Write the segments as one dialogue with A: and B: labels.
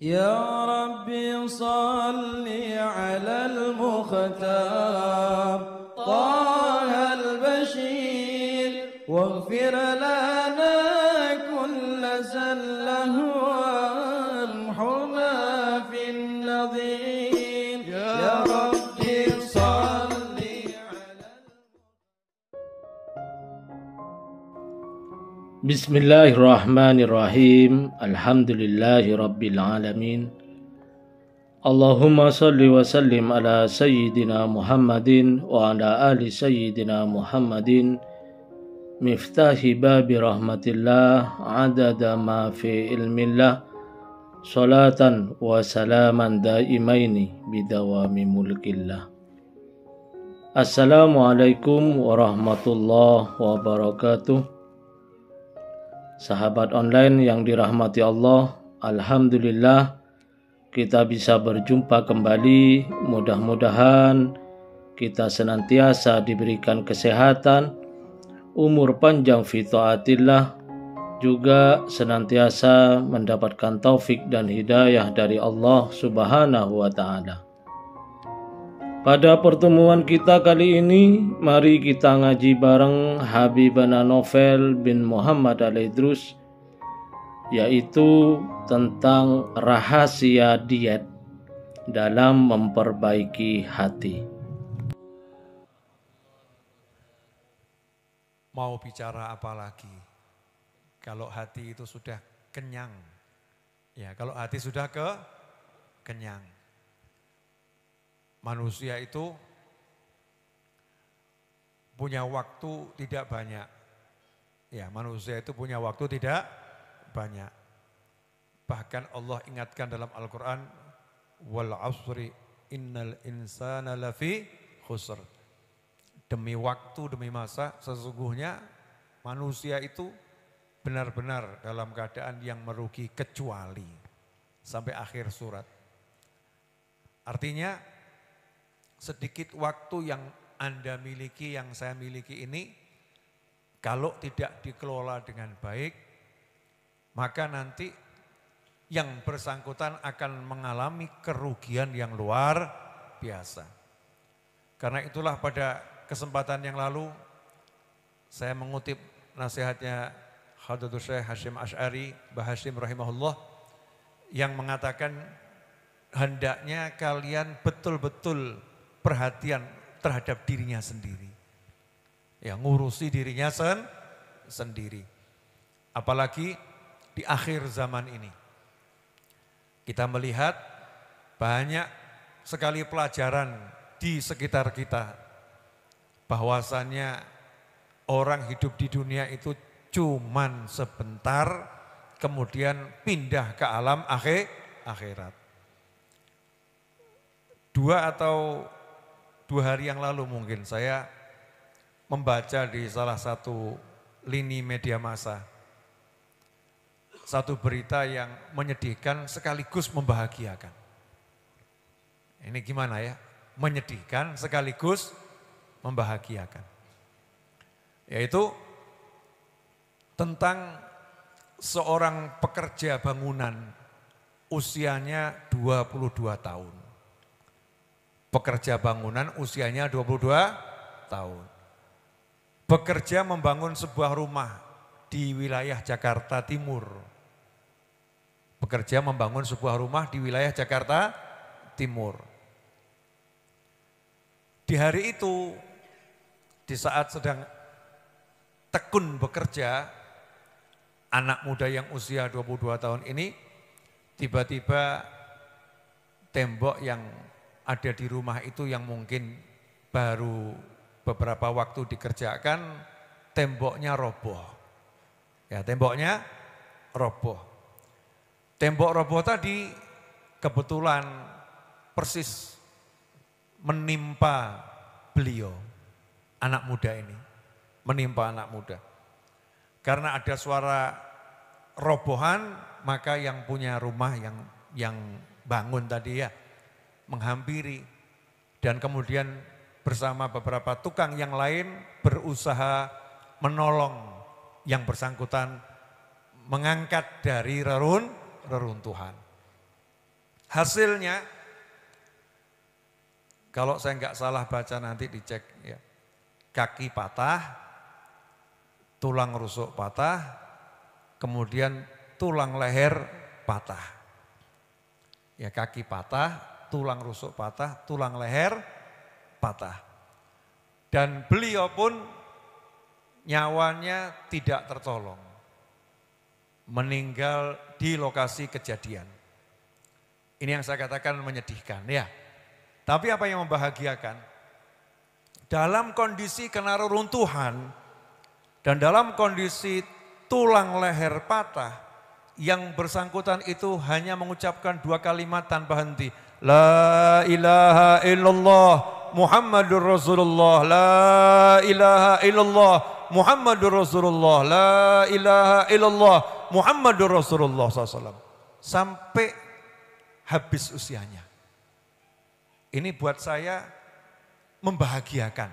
A: يا ربي صل على المختار طه البشير واغفر لنا كل زله وامحنا في النظير يا ربي صل على
B: Bismillahirrahmanirrahim. Alhamdulillahi rabbil alamin. Allahumma salli wa sallim ala sayyidina Muhammadin wa ala ali sayyidina Muhammadin miftahi babi rahmatillah adada ma fi ilmillah salatan wa salaman daimaini bidawami mulkillah. Assalamualaikum warahmatullahi wabarakatuh. Sahabat online yang dirahmati Allah, alhamdulillah kita bisa berjumpa kembali. Mudah-mudahan kita senantiasa diberikan kesehatan, umur panjang fi taatillah, juga senantiasa mendapatkan taufik dan hidayah dari Allah Subhanahu wa taala. Pada pertemuan kita kali ini, mari kita ngaji bareng Habibana Novel bin Muhammad Al-Idrus, yaitu tentang rahasia diet dalam memperbaiki hati.
C: Mau bicara apa lagi? Kalau hati itu sudah kenyang, ya kalau hati sudah kenyang. Manusia itu punya waktu tidak banyak. Ya, manusia itu punya waktu tidak banyak. Bahkan Allah ingatkan dalam Al-Quran, wal asri innal insana lafi khusr. Demi waktu, demi masa, sesungguhnya manusia itu benar-benar dalam keadaan yang merugi kecuali sampai akhir surat. Artinya sedikit waktu yang Anda miliki, yang saya miliki ini, kalau tidak dikelola dengan baik, maka nanti yang bersangkutan akan mengalami kerugian yang luar biasa. Karena itulah pada kesempatan yang lalu, saya mengutip nasihatnya Hadratus Syekh Hasyim Asy'ari, Mbah Hasyim rahimahullah, yang mengatakan hendaknya kalian betul-betul perhatian terhadap dirinya sendiri. Ya, ngurusi dirinya sendiri. Apalagi di akhir zaman ini. Kita melihat banyak sekali pelajaran di sekitar kita. Bahwasannya orang hidup di dunia itu cuman sebentar, kemudian pindah ke alam akhirat. 2 hari yang lalu mungkin saya membaca di salah satu lini media massa satu berita yang menyedihkan sekaligus membahagiakan. Ini gimana ya? Menyedihkan sekaligus membahagiakan. Yaitu tentang seorang pekerja bangunan usianya 22 tahun. Pekerja bangunan usianya 22 tahun. Bekerja membangun sebuah rumah di wilayah Jakarta Timur. Bekerja membangun sebuah rumah di wilayah Jakarta Timur. Di hari itu, di saat sedang tekun bekerja, anak muda yang usia 22 tahun ini, tiba-tiba tembok yang ada di rumah itu yang mungkin baru beberapa waktu dikerjakan, temboknya roboh. Ya, temboknya roboh. Tembok roboh tadi kebetulan persis menimpa beliau, anak muda ini. Menimpa anak muda. Karena ada suara robohan, maka yang punya rumah yang bangun tadi ya, menghampiri dan kemudian bersama beberapa tukang yang lain berusaha menolong yang bersangkutan mengangkat dari reruntuhan. Hasilnya, kalau saya nggak salah baca nanti dicek ya, kaki patah, tulang rusuk patah, kemudian tulang leher patah. Ya, kaki patah, tulang rusuk patah, tulang leher patah. Dan beliau pun nyawanya tidak tertolong. Meninggal di lokasi kejadian. Ini yang saya katakan menyedihkan ya. Tapi apa yang membahagiakan? Dalam kondisi kena reruntuhan dan dalam kondisi tulang leher patah, yang bersangkutan itu hanya mengucapkan 2 kalimat tanpa henti. La ilaha illallah Muhammadur Rasulullah. La ilaha illallah Muhammadur Rasulullah. La ilaha illallah Muhammadur Rasulullah SAW. Sampai habis usianya. Ini buat saya membahagiakan.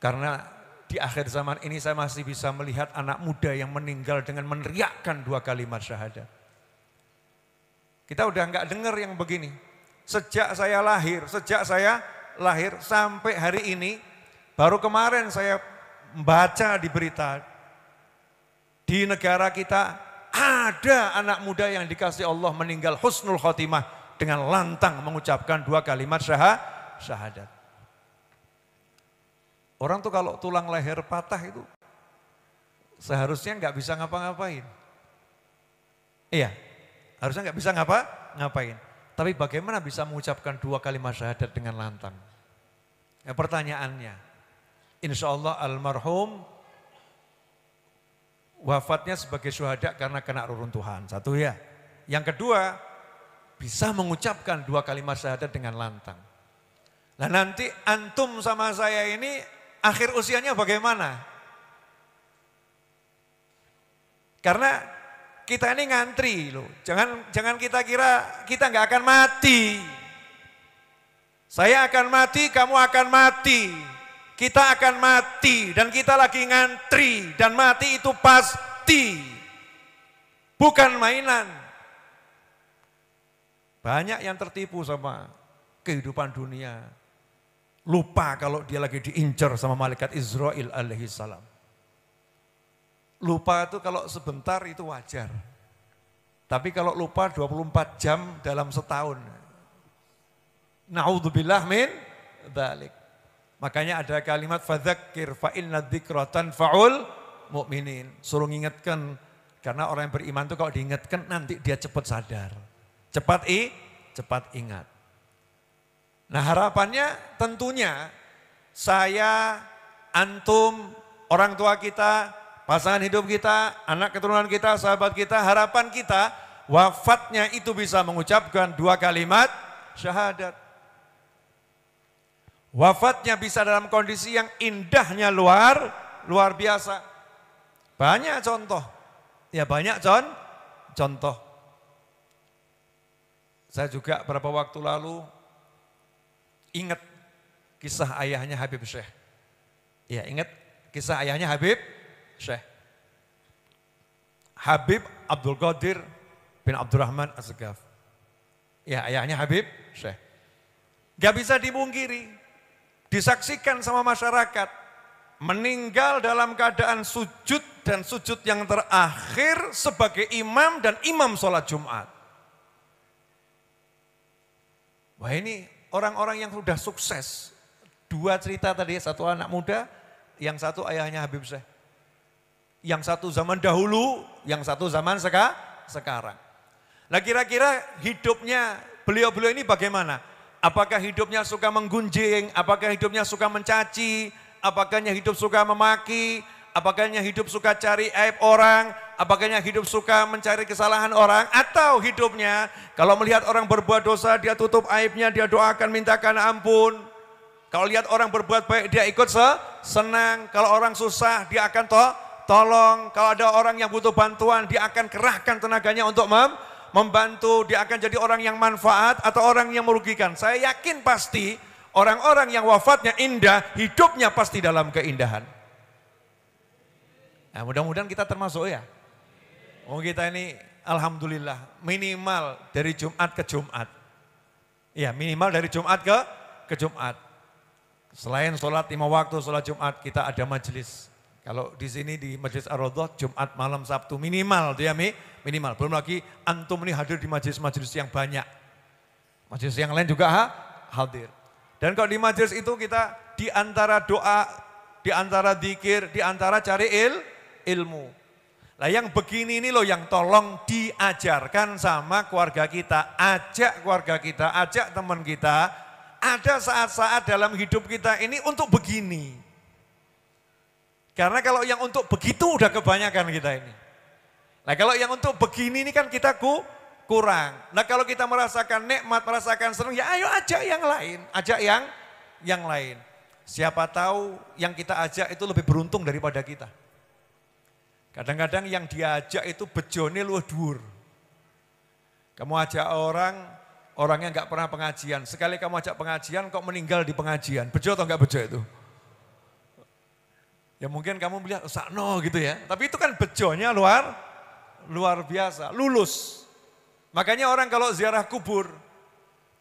C: Karena di akhir zaman ini saya masih bisa melihat anak muda yang meninggal dengan meneriakkan 2 kalimat syahadat. Kita udah enggak dengar yang begini. Sejak saya lahir sampai hari ini, baru kemarin saya membaca di berita, di negara kita ada anak muda yang dikasih Allah meninggal husnul khotimah dengan lantang mengucapkan 2 kalimat syahadat. Orang tuh kalau tulang leher patah itu seharusnya nggak bisa ngapa-ngapain. Iya, harusnya nggak bisa ngapain. Tapi bagaimana bisa mengucapkan 2 kalimat syahadat dengan lantang? Ya, pertanyaannya, insya Allah almarhum wafatnya sebagai syuhada karena kena reruntuhan. Satu ya. Yang kedua, bisa mengucapkan 2 kalimat syahadat dengan lantang. Nah nanti antum sama saya ini akhir usianya bagaimana? Karena kita ini ngantri loh. Jangan kita kira kita nggak akan mati. Saya akan mati, kamu akan mati. Kita akan mati dan kita lagi ngantri dan mati itu pasti. Bukan mainan. Banyak yang tertipu sama kehidupan dunia. Lupa kalau dia lagi diincar sama malaikat Israel alaihi salam. Lupa itu kalau sebentar itu wajar. Tapi kalau lupa 24 jam dalam setahun. Na'udzubillah min dzalik. Makanya ada kalimat fadzakir fa inna dzikra tanfa'ul mu'minin. Suruh ngingetkan karena orang yang beriman itu kalau diingatkan nanti dia cepat sadar. Cepat ingat. Nah harapannya tentunya saya, antum, orang tua kita, pasangan hidup kita, anak keturunan kita, sahabat kita, harapan kita wafatnya itu bisa mengucapkan 2 kalimat syahadat. Wafatnya bisa dalam kondisi yang indahnya luar biasa. Banyak contoh. Ya banyak contoh. Saya juga beberapa waktu lalu ingat kisah ayahnya Habib Syekh. Ya ingat kisah ayahnya Habib Syekh. Habib Abdul Qadir bin Abdurrahman Az-Zakaf. Ya ayahnya Habib Syekh. Gak bisa dimungkiri. Disaksikan sama masyarakat. Meninggal dalam keadaan sujud dan sujud yang terakhir sebagai imam dan imam sholat Jumat. Wah ini orang-orang yang sudah sukses. 2 cerita tadi, satu anak muda, yang satu ayahnya Habib Syekh. Yang satu zaman dahulu, yang satu zaman sekarang. Nah kira-kira hidupnya beliau-beliau ini bagaimana? Apakah hidupnya suka menggunjing? Apakah hidupnya suka mencaci? Apakahnya hidup suka memaki? Apakahnya hidup suka cari aib orang? Apakahnya hidup suka mencari kesalahan orang? Atau hidupnya kalau melihat orang berbuat dosa dia tutup aibnya, dia doakan mintakan ampun. Kalau lihat orang berbuat baik dia ikut senang. Kalau orang susah dia akan tolong. Kalau ada orang yang butuh bantuan dia akan kerahkan tenaganya untuk membantu. Dia akan jadi orang yang manfaat atau orang yang merugikan. Saya yakin pasti orang-orang yang wafatnya indah, hidupnya pasti dalam keindahan. Nah mudah-mudahan kita termasuk ya. Oh kita ini alhamdulillah minimal dari Jumat ke Jumat. Ya, minimal dari Jumat ke Jumat. Selain sholat 5 waktu, sholat Jumat, kita ada majelis. Kalau di sini di Majelis Ar-Raudhah, Jumat malam Sabtu minimal, itu ya minimal. Belum lagi antum ini hadir di majelis-majelis yang banyak. Majelis yang lain juga hadir. Dan kalau di majelis itu kita di antara doa, di antara zikir, di antara cari ilmu. Lah yang begini ini loh yang tolong diajarkan sama keluarga kita. Ajak keluarga kita, ajak teman kita. Ada saat-saat dalam hidup kita ini untuk begini. Karena kalau yang untuk begitu udah kebanyakan kita ini. Nah kalau yang untuk begini ini kan kita kurang. Nah kalau kita merasakan nikmat, merasakan senang, ya ayo ajak yang lain. Ajak yang lain. Siapa tahu yang kita ajak itu lebih beruntung daripada kita. Kadang-kadang yang diajak itu bejone luwih dhuwur. Kamu ajak orangnya enggak pernah pengajian. Sekali kamu ajak pengajian kok meninggal di pengajian. Bejo atau enggak bejo itu? Ya mungkin kamu bilang sakno gitu ya. Tapi itu kan bejonya luar biasa, lulus. Makanya orang kalau ziarah kubur,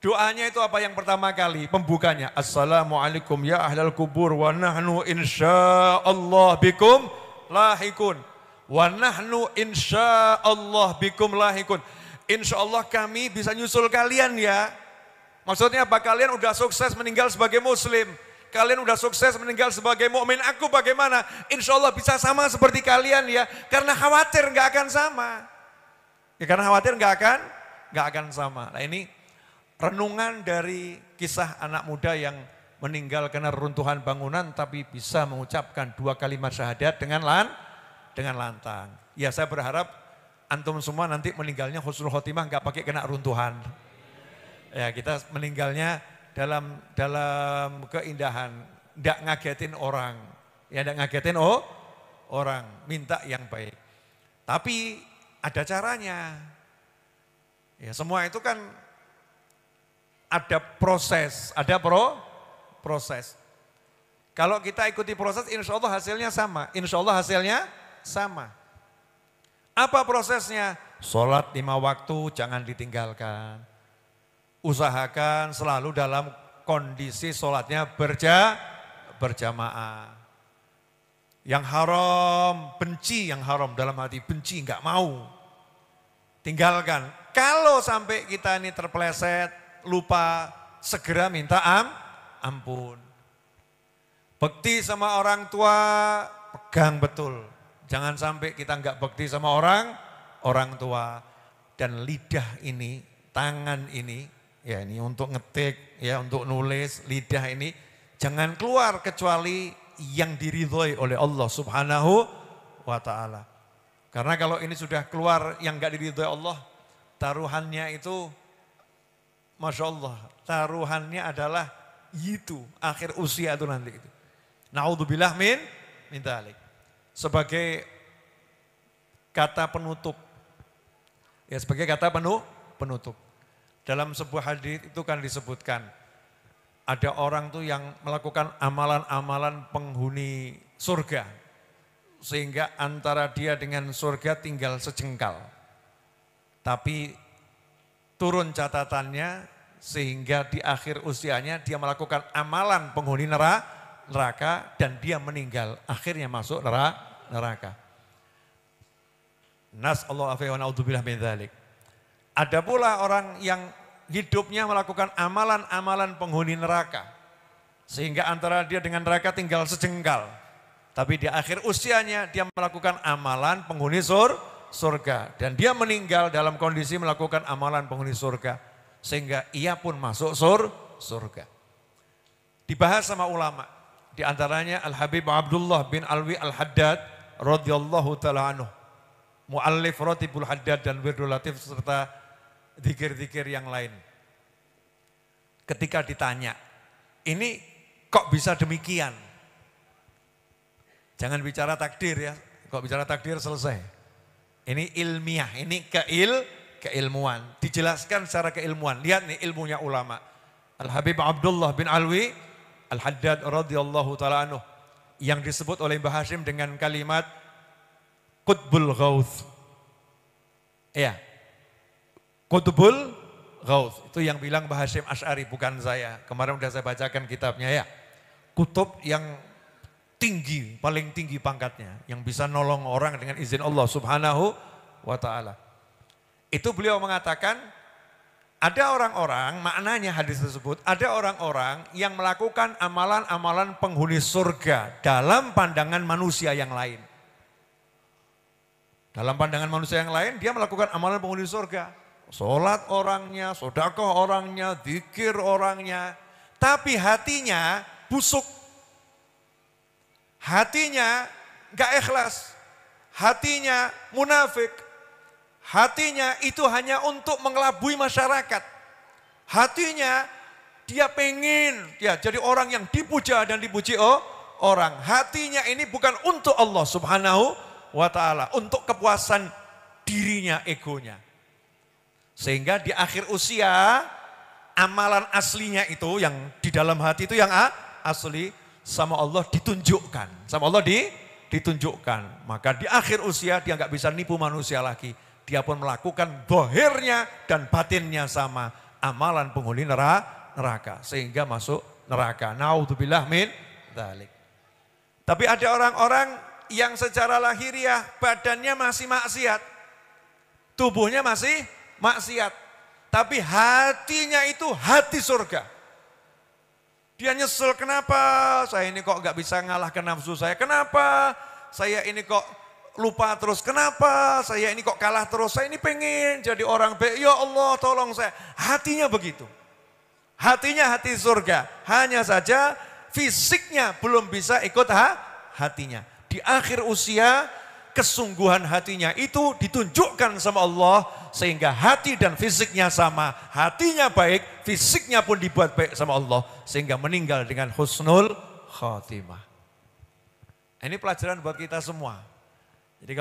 C: doanya itu apa yang pertama kali? Pembukanya. Assalamualaikum ya ahlal kubur wa nahnu insyaallah bikum lahikun. Wa nahnu insyaallah bikum lahikun. Insyaallah kami bisa nyusul kalian ya. Maksudnya apa? Kalian udah sukses meninggal sebagai muslim. Kalian udah sukses meninggal sebagai mukmin. Aku bagaimana? Insyaallah bisa sama seperti kalian ya. Karena khawatir nggak akan sama. Ya karena khawatir nggak akan sama. Nah ini renungan dari kisah anak muda yang meninggal karena reruntuhan bangunan tapi bisa mengucapkan 2 kalimat syahadat dengan lantang. Ya saya berharap antum semua nanti meninggalnya husnul khotimah nggak pakai kena runtuhan. Ya kita meninggalnya dalam keindahan, nggak ngagetin orang. Ya nggak ngagetin orang, minta yang baik. Tapi ada caranya. Ya semua itu kan ada proses, ada proses. Kalau kita ikuti proses, insya Allah hasilnya sama. Insya Allah hasilnya sama. Apa prosesnya? Sholat 5 waktu jangan ditinggalkan. Usahakan selalu dalam kondisi sholatnya berjamaah. Yang haram, benci yang haram dalam hati, benci, nggak mau. Tinggalkan. Kalau sampai kita ini terpeleset, lupa, segera minta ampun. Bekti sama orang tua, pegang betul. Jangan sampai kita nggak bekti sama orang tua. Dan lidah ini, tangan ini, ya ini untuk ngetik, ya untuk nulis, lidah ini jangan keluar kecuali yang diridhoi oleh Allah Subhanahu wa ta'ala. Karena kalau ini sudah keluar yang enggak diridhoi Allah, taruhannya itu Masya Allah, taruhannya adalah itu, akhir usia itu nanti itu. Na'udzubillah min dzalik. Sebagai kata penutup. Ya sebagai kata penutup. Dalam sebuah hadis itu kan disebutkan, ada orang tuh yang melakukan amalan-amalan penghuni surga. Sehingga antara dia dengan surga tinggal sejengkal. Tapi turun catatannya sehingga di akhir usianya dia melakukan amalan penghuni neraka dan dia meninggal. Akhirnya masuk neraka. Nas'allahu afiyah wa na'udzubillah min dzalik. Ada pula orang yang hidupnya melakukan amalan-amalan penghuni neraka. Sehingga antara dia dengan neraka tinggal sejengkal. Tapi di akhir usianya dia melakukan amalan penghuni surga. Dan dia meninggal dalam kondisi melakukan amalan penghuni surga. Sehingga ia pun masuk surga. Dibahas sama ulama. Di antaranya Al-Habib Abdullah bin Alwi Al-Haddad radhiyallahu ta'ala anhu. Mu'allif Ratibul Haddad dan Wirdul Latif serta zikir-zikir yang lain. Ketika ditanya, ini kok bisa demikian? Jangan bicara takdir ya, kok bicara takdir selesai. Ini ilmiah, ini keilmuan. Dijelaskan secara keilmuan. Lihat nih ilmunya ulama. Al-Habib Abdullah bin Alwi Al-Haddad radhiyallahu ta'ala anhu. Yang disebut oleh Mbah Hashim dengan kalimat Qutbul Ghauth. Ya, Qutbul Ghauth. Itu yang bilang Mbah Hasyim Asy'ari, bukan saya. Kemarin udah saya bacakan kitabnya ya. Kutub yang tinggi, paling tinggi pangkatnya. Yang bisa nolong orang dengan izin Allah subhanahu wa ta'ala. Itu beliau mengatakan, ada orang-orang, maknanya hadis tersebut, ada orang-orang yang melakukan amalan-amalan penghuni surga dalam pandangan manusia yang lain. Dalam pandangan manusia yang lain, dia melakukan amalan penghuni surga. Sholat orangnya, sedekah orangnya, zikir orangnya. Tapi hatinya busuk. Hatinya gak ikhlas. Hatinya munafik. Hatinya itu hanya untuk mengelabui masyarakat. Hatinya dia pengen ya jadi orang yang dipuja dan dipuji orang. Hatinya ini bukan untuk Allah subhanahu wa ta'ala. Untuk kepuasan dirinya, egonya. Sehingga di akhir usia amalan aslinya itu yang di dalam hati itu yang asli sama Allah ditunjukkan. Sama Allah ditunjukkan. Maka di akhir usia dia nggak bisa nipu manusia lagi. Dia pun melakukan dohirnya dan batinnya sama amalan penghuni neraka. Sehingga masuk neraka. Naudzubillah min dzalik. Tapi ada orang-orang yang secara lahiriah badannya masih maksiat. Tubuhnya masih maksiat. Tapi hatinya itu hati surga. Dia nyesel, kenapa saya ini kok gak bisa ngalahkan nafsu saya. Kenapa saya ini kok lupa terus, kenapa saya ini kok kalah terus, saya ini pengen jadi orang baik, ya Allah tolong saya. Hatinya begitu, hatinya hati surga, hanya saja fisiknya belum bisa ikut hatinya. Di akhir usia kesungguhan hatinya itu ditunjukkan sama Allah sehingga hati dan fisiknya sama, hatinya baik, fisiknya pun dibuat baik sama Allah sehingga meninggal dengan husnul khatimah. Ini pelajaran buat kita semua. Jadi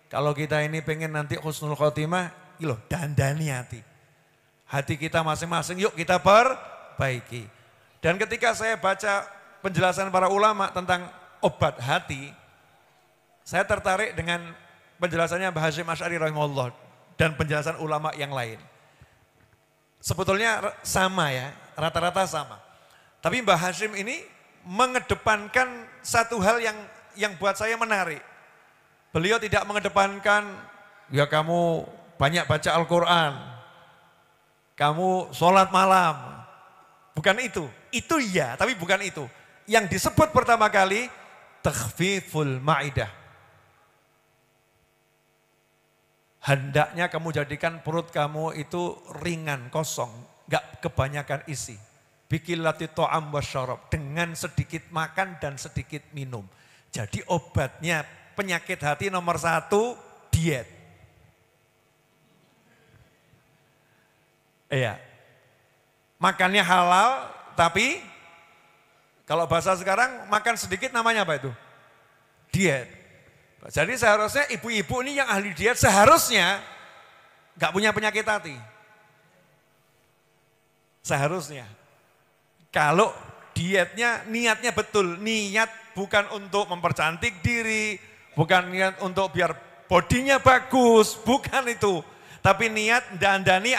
C: kalau kita ini pengen nanti husnul khotimah, loh dandani hati. Hati kita masing-masing yuk kita perbaiki. Dan ketika saya baca penjelasan para ulama tentang obat hati, saya tertarik dengan penjelasannya Mbah Hasyim Asy'ari rahimahullah dan penjelasan ulama yang lain. Sebetulnya sama ya, rata-rata sama. Tapi Mbah Hasyim ini mengedepankan satu hal yang buat saya menarik. Beliau tidak mengedepankan, ya kamu banyak baca Al-Quran, kamu sholat malam. Bukan itu iya, tapi bukan itu. Yang disebut pertama kali, takhfiful ma'idah. Hendaknya kamu jadikan perut kamu itu ringan, kosong, gak kebanyakan isi. Bikillati to'am wasyarab, dengan sedikit makan dan sedikit minum. Jadi obatnya penyakit hati nomor 1, diet. Iya. Makannya halal, tapi kalau bahasa sekarang makan sedikit namanya apa itu? Diet. Jadi seharusnya ibu-ibu ini yang ahli diet seharusnya gak punya penyakit hati. Seharusnya. Kalau dietnya niatnya betul, niat bukan untuk mempercantik diri, bukan niat untuk biar bodinya bagus, bukan itu. Tapi niat dandani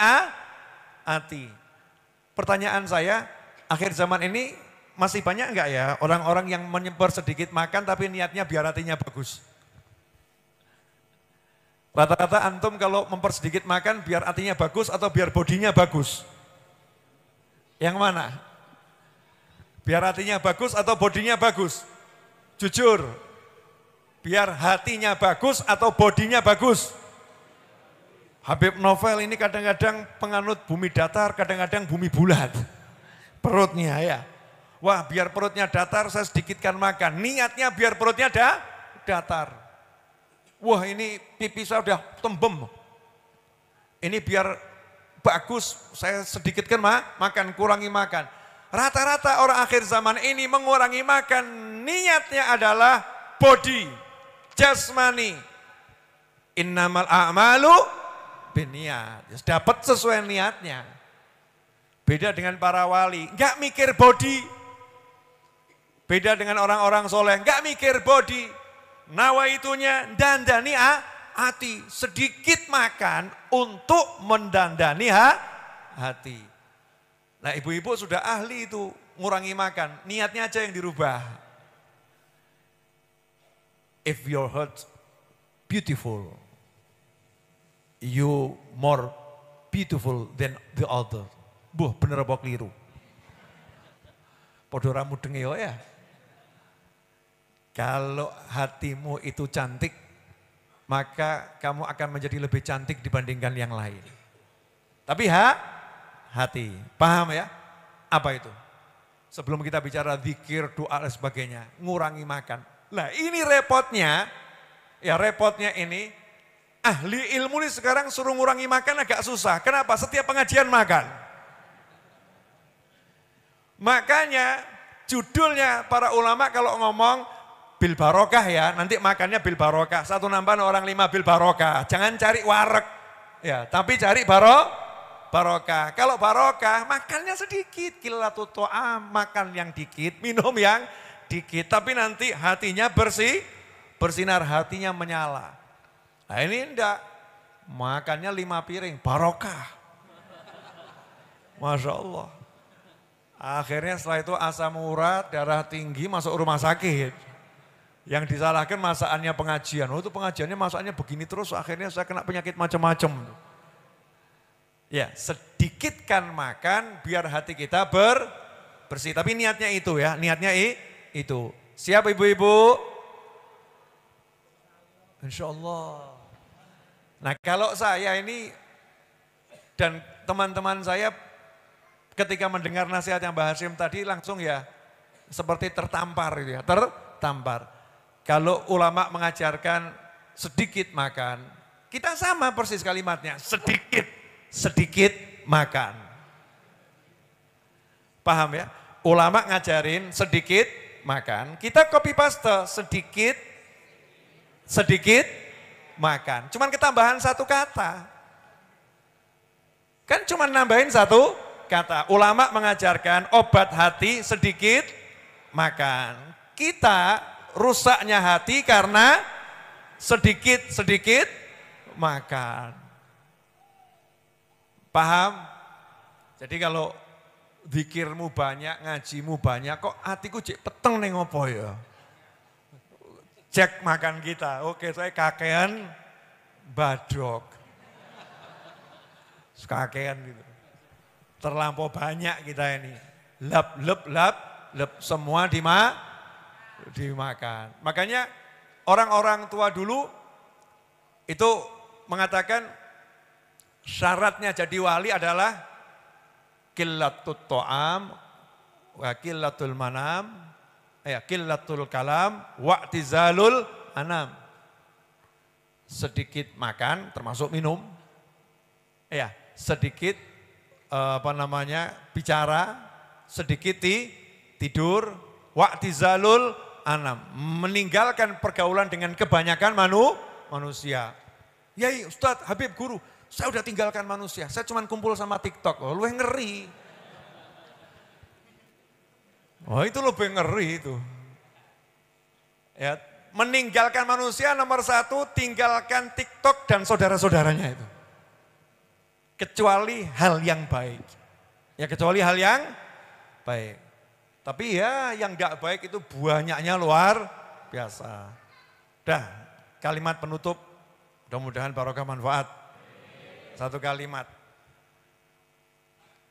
C: hati. Pertanyaan saya, akhir zaman ini masih banyak enggak ya orang-orang yang menyemper sedikit makan tapi niatnya biar hatinya bagus? Rata-rata antum kalau mempersedikit makan biar hatinya bagus atau biar bodinya bagus? Yang mana? Biar hatinya bagus atau bodinya bagus? Jujur. Biar hatinya bagus atau bodinya bagus? Habib Novel ini kadang-kadang penganut bumi datar, kadang-kadang bumi bulat. Perutnya ya. Wah biar perutnya datar saya sedikitkan makan. Niatnya biar perutnya datar. Wah ini pipi saya udah tembem. Ini biar bagus saya sedikitkan makan, kurangi makan. Rata-rata orang akhir zaman ini mengurangi makan. Niatnya adalah body, jasmani. Innamal a'malu binniyat. Dapat sesuai niatnya. Beda dengan para wali, enggak mikir body. Beda dengan orang-orang soleh, enggak mikir body. Nawaitunya dandani hati. Sedikit makan untuk mendandani hati. Nah ibu-ibu sudah ahli itu ngurangi makan. Niatnya aja yang dirubah. If your heart beautiful, you more beautiful than the other. Buh bener apa keliru? Podo ramu dengeo ya. Kalau hatimu itu cantik, maka kamu akan menjadi lebih cantik dibandingkan yang lain. Tapi hati, paham ya? Apa itu? Sebelum kita bicara zikir, doa dan sebagainya, ngurangi makan. Nah ini repotnya, ini ahli ilmu ini sekarang suruh ngurangi makan agak susah. Kenapa? Setiap pengajian makan. Makanya judulnya para ulama kalau ngomong bil barokah ya, nanti makannya bil barokah. Satu nambah orang 5 bil barokah. Jangan cari wareg, ya, tapi cari barokah. Kalau barokah makannya sedikit, qillatul ta'am, makan yang dikit, minum yang dikit. Tapi nanti hatinya bersinar, hatinya menyala. Nah ini enggak, makannya 5 piring, barokah. Masya Allah. Akhirnya setelah itu asam urat, darah tinggi, masuk rumah sakit. Yang disalahkan masakannya pengajian. Oh itu pengajiannya masaknya begini terus, akhirnya saya kena penyakit macam-macam. Ya, sedikitkan makan biar hati kita bersih. Tapi niatnya itu ya, niatnya itu. Siap ibu-ibu? Insya Allah. Nah kalau saya ini dan teman-teman saya ketika mendengar nasihat yang Mbah Hasyim tadi langsung ya seperti tertampar gitu ya, tertampar. Kalau ulama mengajarkan sedikit makan, kita sama persis kalimatnya, sedikit makan. Paham ya? Ulama ngajarin sedikit makan, kita copy paste sedikit makan. Cuman ketambahan satu kata. Kan cuma nambahin satu kata. Ulama mengajarkan obat hati sedikit makan. Kita rusaknya hati karena sedikit makan. Paham? Jadi kalau zikirmu banyak, ngajimu banyak, kok hatiku cek peteng ning opo ya? Cek makan kita. Oke, saya kakean badok. Kakean gitu. Terlampau banyak kita ini. Lap, semua dimakan. Makanya orang-orang tua dulu itu mengatakan syaratnya jadi wali adalah qillatut ta'am wa qillatul manam, qillatul kalam wa i'tizalul anam. Sedikit makan termasuk minum. Ya, sedikit bicara, sedikit tidur, wa i'tizalul anam, meninggalkan pergaulan dengan kebanyakan manusia. Yai, Ustadz, Habib, Guru, saya udah tinggalkan manusia, saya cuma kumpul sama TikTok. Oh, lu yang ngeri. Oh itu lebih ngeri itu. Ya, meninggalkan manusia nomor 1, tinggalkan TikTok dan saudara-saudaranya itu. Kecuali hal yang baik. Ya kecuali hal yang baik. Tapi ya yang enggak baik itu banyaknya luar biasa. Dah, kalimat penutup, mudah-mudahan barokah manfaat. Satu kalimat.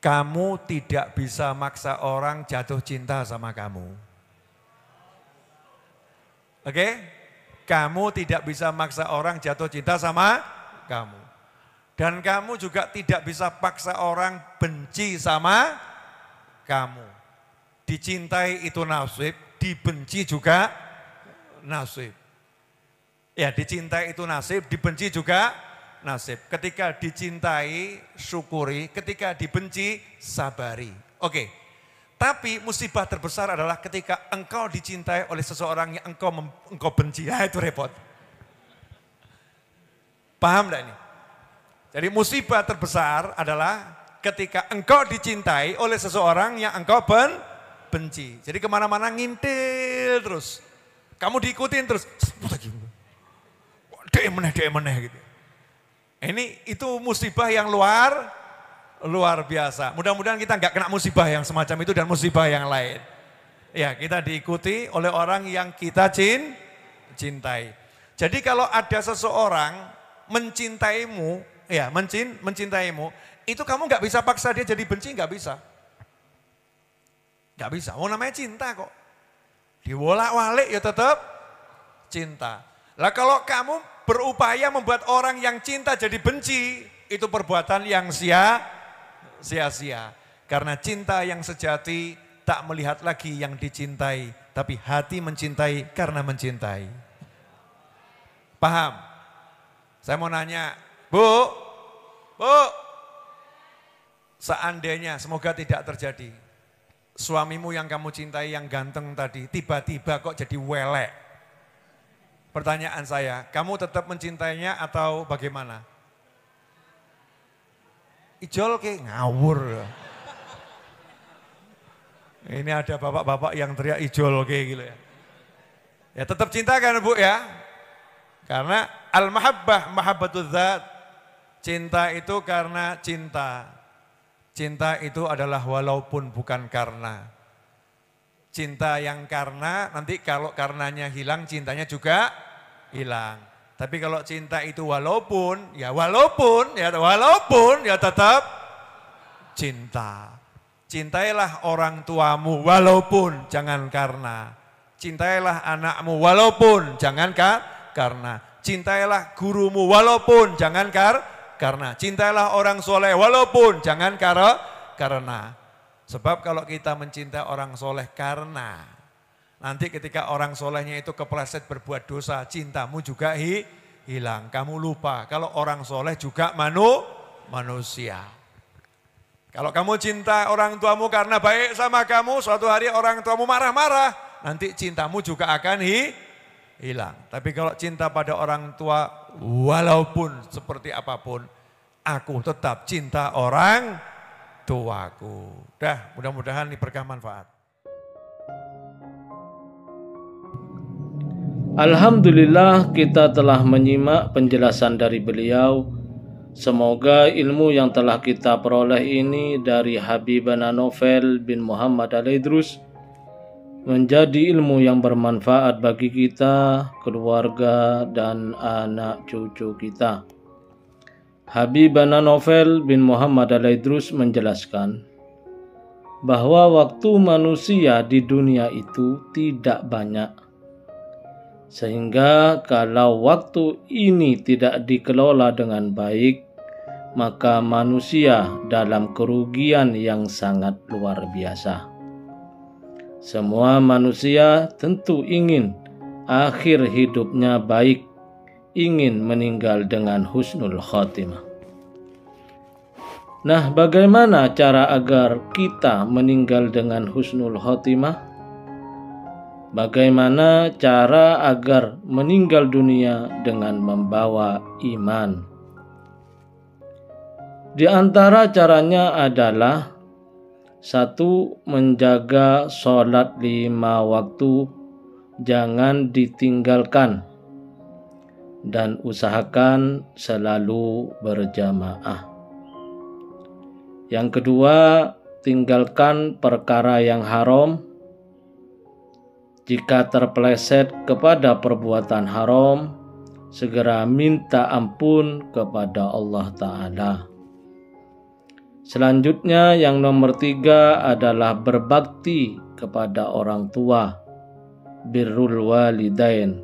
C: Kamu tidak bisa maksa orang jatuh cinta sama kamu. Oke? Kamu tidak bisa maksa orang jatuh cinta sama kamu. Dan kamu juga tidak bisa paksa orang benci sama kamu. Dicintai itu nasib, dibenci juga nasib. Ya, dicintai itu nasib, dibenci juga nasib. Ketika dicintai, syukuri. Ketika dibenci, sabari. Oke. Tapi musibah terbesar adalah ketika engkau dicintai oleh seseorang yang engkau benci. Ya, itu repot. Paham enggak ini? Jadi musibah terbesar adalah ketika engkau dicintai oleh seseorang yang engkau benci. Jadi kemana-mana ngintil terus. Kamu diikutin terus. Demo meneh gitu. Ini itu musibah yang luar biasa. Mudah-mudahan kita nggak kena musibah yang semacam itu dan musibah yang lain. Ya, kita diikuti oleh orang yang kita cintai. Jadi kalau ada seseorang mencintaimu, ya mencintaimu, itu kamu nggak bisa paksa dia jadi benci, nggak bisa. Nggak bisa, namanya cinta kok. Diwolak-walik ya tetap cinta. Lah kalau kamu berupaya membuat orang yang cinta jadi benci, itu perbuatan yang sia-sia. Karena cinta yang sejati tak melihat lagi yang dicintai, tapi hati mencintai karena mencintai. Paham? Saya mau nanya, Bu, seandainya, semoga tidak terjadi, suamimu yang kamu cintai yang ganteng tadi, tiba-tiba kok jadi welek. Pertanyaan saya, kamu tetap mencintainya atau bagaimana? Ijol ke ngawur. Ini ada bapak-bapak yang teriak ijol kayak gitu ya. Ya tetap cinta kan Bu ya. Karena al-mahabbah mahabbatul dzat. Cinta itu karena cinta. Cinta itu adalah walaupun bukan karena. Cinta yang karena nanti kalau karenanya hilang cintanya juga hilang. Tapi kalau cinta itu walaupun ya tetap cinta. Cintailah orang tuamu walaupun jangan karena. Cintailah anakmu walaupun jangan karena. Cintailah gurumu walaupun jangan karena. Cintailah orang soleh walaupun jangan karena. Sebab kalau kita mencintai orang soleh karena. Nanti ketika orang solehnya itu kepleset berbuat dosa, cintamu juga hilang. Kamu lupa kalau orang soleh juga manusia. Kalau kamu cinta orang tuamu karena baik sama kamu, suatu hari orang tuamu marah-marah, nanti cintamu juga akan hilang. Tapi kalau cinta pada orang tua, walaupun seperti apapun, aku tetap cinta orang tuaku. Dah, mudah-mudahan ini berkah manfaat.
B: Alhamdulillah kita telah menyimak penjelasan dari beliau. Semoga ilmu yang telah kita peroleh ini dari Habibana Novel bin Muhammad Al-Idrus menjadi ilmu yang bermanfaat bagi kita, keluarga, dan anak cucu kita. Habibana Novel bin Muhammad Al-Idrus menjelaskan bahwa waktu manusia di dunia itu tidak banyak. Sehingga kalau waktu ini tidak dikelola dengan baik, maka manusia dalam kerugian yang sangat luar biasa. Semua manusia tentu ingin akhir hidupnya baik, ingin meninggal dengan husnul khotimah. Nah, bagaimana cara agar kita meninggal dengan husnul khotimah? Bagaimana cara agar meninggal dunia dengan membawa iman? Di antara caranya adalah 1. Menjaga sholat 5 waktu, jangan ditinggalkan, dan usahakan selalu berjamaah. Yang kedua, tinggalkan perkara yang haram. Jika terpeleset kepada perbuatan haram, segera minta ampun kepada Allah Ta'ala. Selanjutnya yang nomor 3 adalah berbakti kepada orang tua, birrul walidain.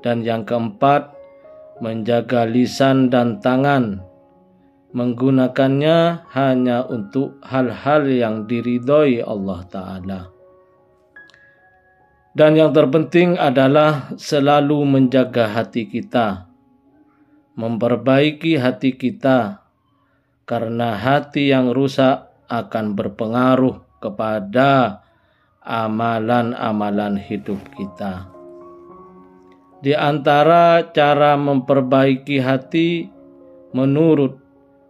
B: Dan yang keempat, menjaga lisan dan tangan, menggunakannya hanya untuk hal-hal yang diridhoi Allah Ta'ala. Dan yang terpenting adalah selalu menjaga hati kita, memperbaiki hati kita, karena hati yang rusak akan berpengaruh kepada amalan-amalan hidup kita. Di antara cara memperbaiki hati menurut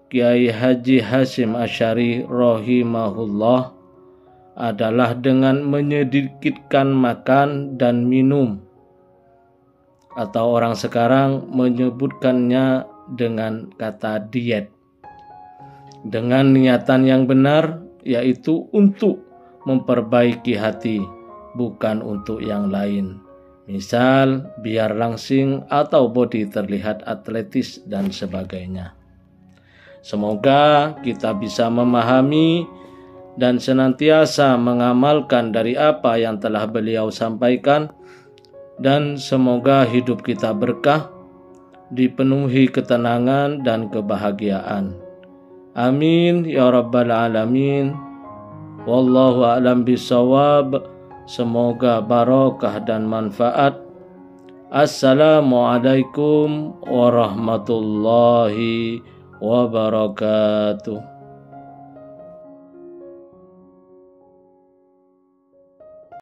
B: Kiai Haji Hasyim Asy'ari rahimahullah adalah dengan menyedikitkan makan dan minum. atau orang sekarang menyebutkannya dengan kata diet. Dengan niatan yang benar, yaitu untuk memperbaiki hati, bukan untuk yang lain. Misal, biar langsing atau bodi terlihat atletis dan sebagainya. Semoga kita bisa memahami dan senantiasa mengamalkan dari apa yang telah beliau sampaikan, dan semoga hidup kita berkah, dipenuhi ketenangan dan kebahagiaan. Amin ya rabbal alamin. Wallahu a'lam bishawab. Semoga barokah dan manfaat. Assalamualaikum warahmatullahi wabarakatuh.